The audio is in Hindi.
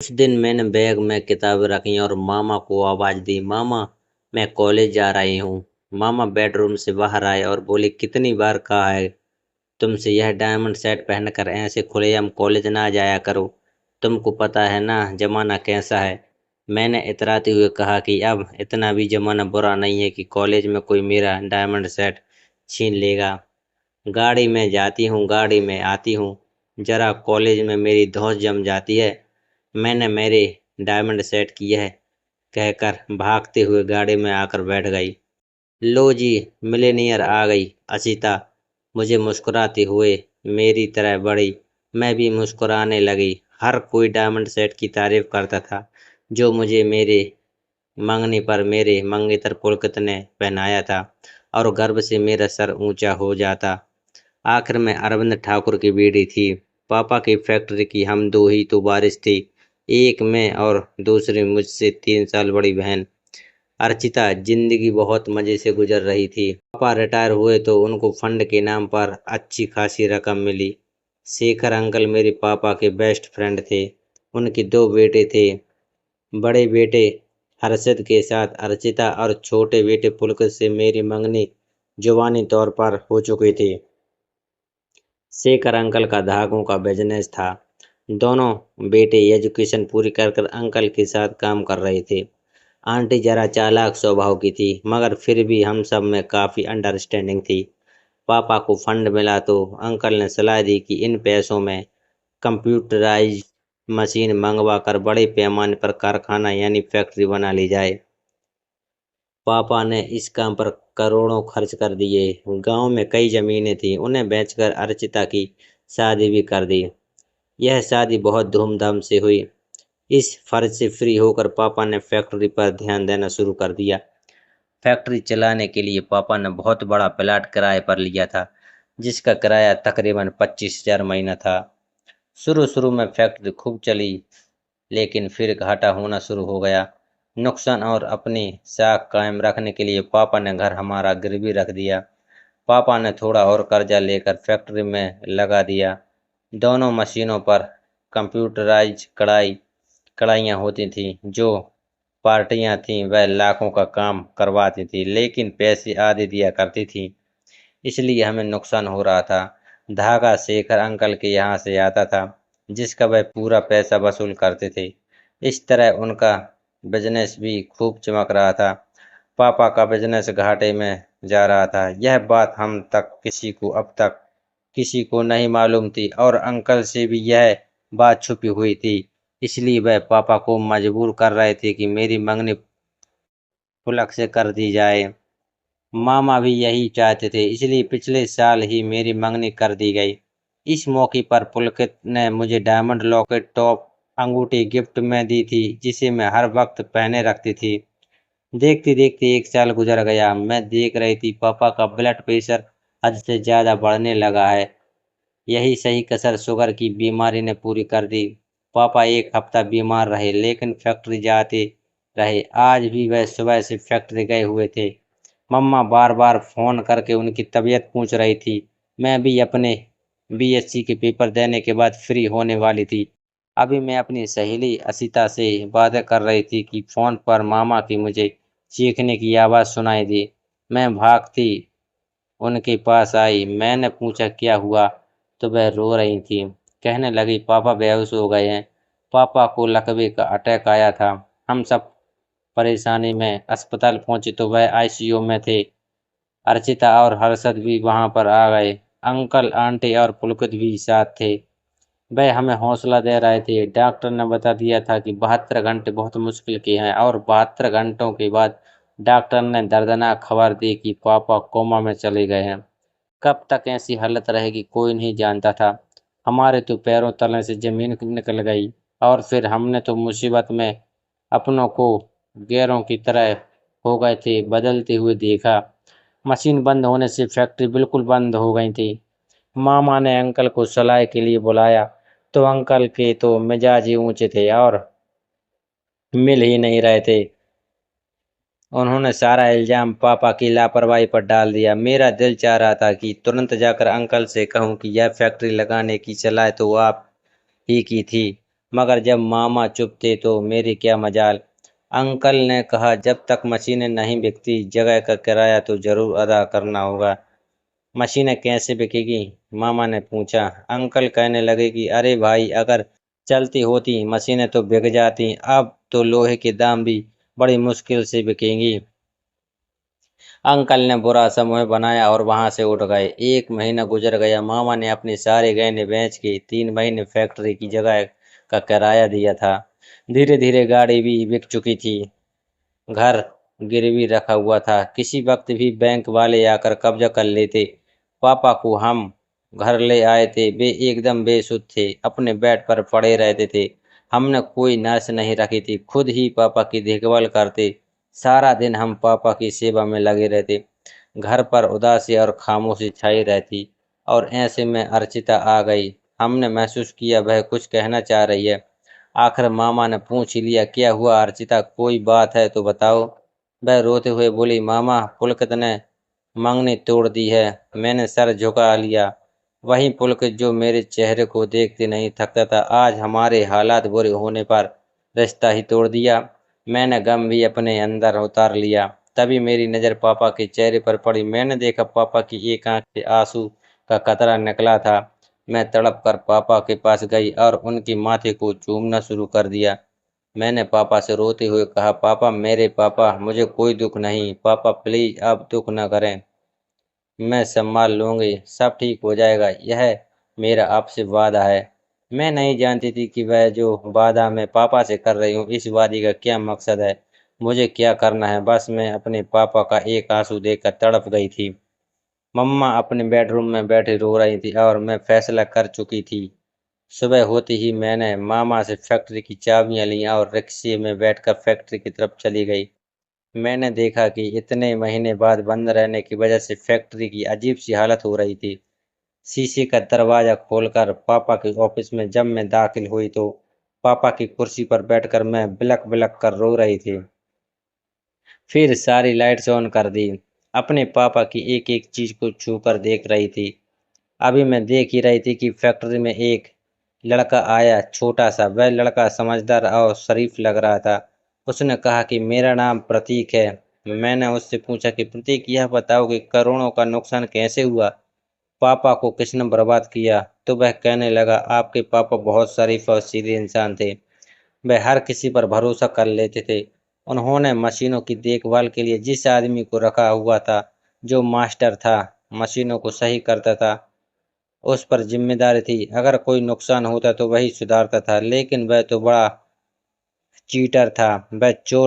उस दिन मैंने बैग में किताबें रखी और मामा को आवाज दी, मामा मैं कॉलेज जा रही हूँ। मामा बेडरूम से बाहर आए और बोले, कितनी बार कहा है तुमसे यह डायमंड सेट पहनकर ऐसे खुलेआम कॉलेज ना जाया करो। तुमको पता है ना जमाना कैसा है। मैंने इतराते हुए कहा कि अब इतना भी जमाना बुरा नहीं है कि कॉलेज में कोई मेरा डायमंड सेट छीन लेगा। गाड़ी में जाती हूँ, गाड़ी में आती हूँ, जरा कॉलेज में मेरी धौंस जम जाती है। मैंने मेरे डायमंड सेट की यह कहकर भागते हुए गाड़ी में आकर बैठ गई। लो जी, मिलेनियर आ गई। असीता मुझे मुस्कुराते हुए मेरी तरह बढ़ी। मैं भी मुस्कुराने लगी। हर कोई डायमंड सेट की तारीफ करता था जो मुझे मेरे मंगनी पर मेरे मंगेतर पुलकित ने पहनाया था और गर्व से मेरा सर ऊंचा हो जाता। आखिर में अरविंद ठाकुर की बीड़ी थी। पापा की फैक्ट्री की हम दो ही तो वारिस थे, एक मैं और दूसरी मुझसे 3 साल बड़ी बहन अर्चिता। जिंदगी बहुत मजे से गुजर रही थी। पापा रिटायर हुए तो उनको फंड के नाम पर अच्छी खासी रकम मिली। शेखर अंकल मेरे पापा के बेस्ट फ्रेंड थे। उनके 2 बेटे थे, बड़े बेटे हर्षद के साथ अर्चिता और छोटे बेटे पुलकित से मेरी मंगनी जुबानी तौर पर हो चुकी थी। शेखर अंकल का धागों का बिजनेस था। दोनों बेटे एजुकेशन पूरी कर कर अंकल के साथ काम कर रहे थे। आंटी जरा चालाक स्वभाव की थी, मगर फिर भी हम सब में काफ़ी अंडरस्टैंडिंग थी। पापा को फंड मिला तो अंकल ने सलाह दी कि इन पैसों में कंप्यूटराइज मशीन मंगवा कर बड़े पैमाने पर कारखाना यानी फैक्ट्री बना ली जाए। पापा ने इस काम पर करोड़ों खर्च कर दिए। गांव में कई जमीनें थी, उन्हें बेचकर अर्चिता की शादी भी कर दी। यह शादी बहुत धूमधाम से हुई। इस फर्ज से फ्री होकर पापा ने फैक्ट्री पर ध्यान देना शुरू कर दिया। फैक्ट्री चलाने के लिए पापा ने बहुत बड़ा प्लाट किराए पर लिया था, जिसका किराया तकरीबन 25,000 महीना था। शुरू शुरू में फैक्ट्री खूब चली, लेकिन फिर घाटा होना शुरू हो गया। नुकसान और अपनी साख कायम रखने के लिए पापा ने घर हमारा गिरवी रख दिया। पापा ने थोड़ा और कर्जा लेकर फैक्ट्री में लगा दिया। दोनों मशीनों पर कंप्यूटराइज कढ़ाइयाँ होती थीं। जो पार्टियां थीं वह लाखों का काम करवाती थी, लेकिन पैसे आधे दिया करती थी, इसलिए हमें नुकसान हो रहा था। धागा शेखर अंकल के यहाँ से आता था, जिसका वह पूरा पैसा वसूल करते थे। इस तरह उनका बिजनेस भी खूब चमक रहा था। पापा का बिजनेस घाटे में जा रहा था। यह बात हम तक किसी को अब तक किसी को नहीं मालूम थी और अंकल से भी यह बात छुपी हुई थी। इसलिए वह पापा को मजबूर कर रहे थे कि मेरी मंगनी फुलक से कर दी जाए। मामा भी यही चाहते थे, इसलिए पिछले साल ही मेरी मंगनी कर दी गई। इस मौके पर पुलकित ने मुझे डायमंड लॉकेट टॉप अंगूठी गिफ्ट में दी थी, जिसे मैं हर वक्त पहने रखती थी। देखते देखते 1 साल गुजर गया। मैं देख रही थी पापा का ब्लड प्रेशर हद से ज्यादा बढ़ने लगा है। यही सही कसर शुगर की बीमारी ने पूरी कर दी। पापा 1 हफ्ता बीमार रहे, लेकिन फैक्ट्री जाते रहे। आज भी वह सुबह से फैक्ट्री गए हुए थे। मम्मा बार बार फोन करके उनकी तबीयत पूछ रही थी। मैं भी अपने बीएससी के पेपर देने के बाद फ्री होने वाली थी। अभी मैं अपनी सहेली असीता से बातें कर रही थी कि फोन पर मामा की मुझे चीखने की आवाज़ सुनाई दी। मैं भागती उनके पास आई। मैंने पूछा क्या हुआ, तो वह रो रही थी। कहने लगी पापा बेहोश हो गए हैं। पापा को लकवे का अटैक आया था। हम सब परेशानी में अस्पताल पहुंचे तो वह आईसीयू में थे। अर्चिता और हर्षद भी वहां पर आ गए। अंकल आंटी और पुलकित भी साथ थे। वह हमें हौसला दे रहे थे। डॉक्टर ने बता दिया था कि 72 घंटे बहुत मुश्किल के हैं और 72 घंटों के बाद डॉक्टर ने दर्दनाक खबर दी कि पापा कोमा में चले गए हैं। कब तक ऐसी हालत रहेगी कोई नहीं जानता था। हमारे तो पैरों तले से जमीन निकल गई और फिर हमने तो मुसीबत में अपनों को गैरों की तरह हो गए थे बदलते हुए देखा। मशीन बंद होने से फैक्ट्री बिल्कुल बंद हो गई थी। मामा ने अंकल को सलाह के लिए बुलाया तो अंकल के तो मिजाज ही ऊंचे थे और मिल ही नहीं रहे थे। उन्होंने सारा इल्जाम पापा की लापरवाही पर डाल दिया। मेरा दिल चाह रहा था कि तुरंत जाकर अंकल से कहूं कि यह फैक्ट्री लगाने की सलाह तो आप ही की थी, मगर जब मामा चुप थे तो मेरी क्या मजाल। अंकल ने कहा, जब तक मशीनें नहीं बिकती जगह का किराया तो जरूर अदा करना होगा। मशीनें कैसे बिकेगी? मामा ने पूछा। अंकल कहने लगे कि अरे भाई, अगर चलती होती मशीनें तो बिक जाती, अब तो लोहे के दाम भी बड़ी मुश्किल से बिकेंगी। अंकल ने बुरा सा मुंह बनाया और वहां से उठ गए। एक महीना गुजर गया। मामा ने अपने सारे गहने बेच के 3 महीने फैक्ट्री की जगह का किराया दिया था। धीरे धीरे गाड़ी भी बिक चुकी थी। घर गिरवी रखा हुआ था, किसी वक्त भी बैंक वाले आकर कब्जा कर लेते। पापा को हम घर ले आए थे, वे एकदम बेसुध थे, अपने बेड पर पड़े रहते थे। हमने कोई नर्स नहीं रखी थी, खुद ही पापा की देखभाल करते। सारा दिन हम पापा की सेवा में लगे रहते। घर पर उदासी और खामोशी छाई रहती। और ऐसे में अर्चिता आ गई। हमने महसूस किया वह कुछ कहना चाह रही है। आखिर मामा ने पूछ ही लिया, क्या हुआ अर्चिता, कोई बात है तो बताओ। वह रोते हुए बोली, मामा पुलकित ने मंगनी तोड़ दी है। मैंने सर झुका लिया। वही पुलकित जो मेरे चेहरे को देखते नहीं थकता था, आज हमारे हालात बुरे होने पर रिश्ता ही तोड़ दिया। मैंने गम भी अपने अंदर उतार लिया। तभी मेरी नज़र पापा के चेहरे पर पड़ी। मैंने देखा पापा की एक आंख से आंसू का कतरा निकला था। मैं तड़प कर पापा के पास गई और उनके माथे को चूमना शुरू कर दिया। मैंने पापा से रोते हुए कहा, पापा, मेरे पापा, मुझे कोई दुख नहीं, पापा प्लीज अब दुख न करें, मैं संभाल लूंगी, सब ठीक हो जाएगा, यह मेरा आपसे वादा है। मैं नहीं जानती थी कि वह जो वादा मैं पापा से कर रही हूँ, इस वादे का क्या मकसद है, मुझे क्या करना है। बस मैं अपने पापा का एक आंसू देखकर तड़प गई थी। मम्मा अपने बेडरूम में बैठी रो रही थी और मैं फैसला कर चुकी थी। सुबह होते ही मैंने मामा से फैक्ट्री की चाबियां ली और रिक्शे में बैठकर फैक्ट्री की तरफ चली गई। मैंने देखा कि इतने महीने बाद बंद रहने की वजह से फैक्ट्री की अजीब सी हालत हो रही थी। शीशे का दरवाजा खोलकर पापा के ऑफिस में जब मैं दाखिल हुई तो पापा की कुर्सी पर बैठकर मैं बिलक बिलक कर रो रही थी। फिर सारी लाइट्स ऑन कर दी। अपने पापा की एक एक चीज को छू कर देख रही थी। अभी मैं देख ही रही थी कि फैक्ट्री में एक लड़का आया, छोटा सा। वह लड़का समझदार और शरीफ लग रहा था। उसने कहा कि मेरा नाम प्रतीक है। मैंने उससे पूछा कि प्रतीक, यह बताओ कि करोड़ों का नुकसान कैसे हुआ, पापा को किसने बर्बाद किया। तो वह कहने लगा, आपके पापा बहुत शरीफ और सीधे इंसान थे। वह हर किसी पर भरोसा कर लेते थे। उन्होंने मशीनों की देखभाल के लिए जिस आदमी को रखा हुआ था, जो मास्टर था, मशीनों को सही करता था, उस पर जिम्मेदारी थी। अगर कोई नुकसान होता तो वही सुधारता था। लेकिन वह तो बड़ा चीटर था, वह चोर